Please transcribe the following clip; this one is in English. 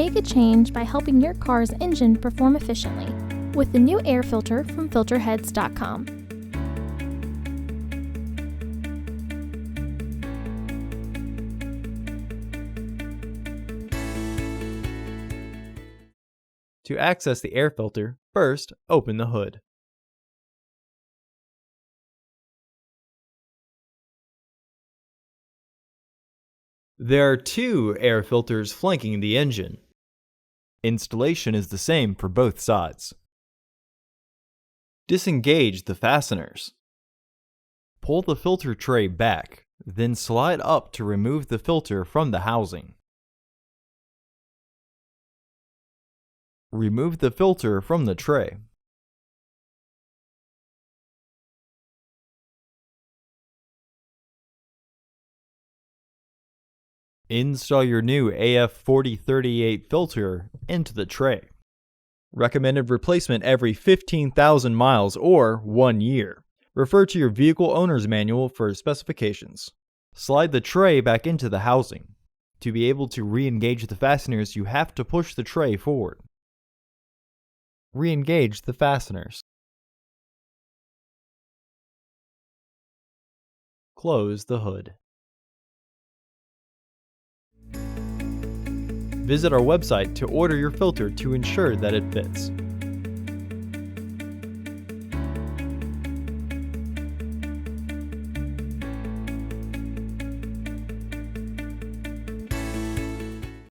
Make a change by helping your car's engine perform efficiently with the new air filter from Filterheads.com. To access the air filter, first open the hood. There are two air filters flanking the engine. Installation is the same for both sides. Disengage the fasteners. Pull the filter tray back, then slide up to remove the filter from the housing. Remove the filter from the tray. Install your new AF4038 filter into the tray. Recommended replacement every 15,000 miles or 1 year. Refer to your vehicle owner's manual for specifications. Slide the tray back into the housing. To be able to re-engage the fasteners, you have to push the tray forward. Re-engage the fasteners. Close the hood. Visit our website to order your filter to ensure that it fits.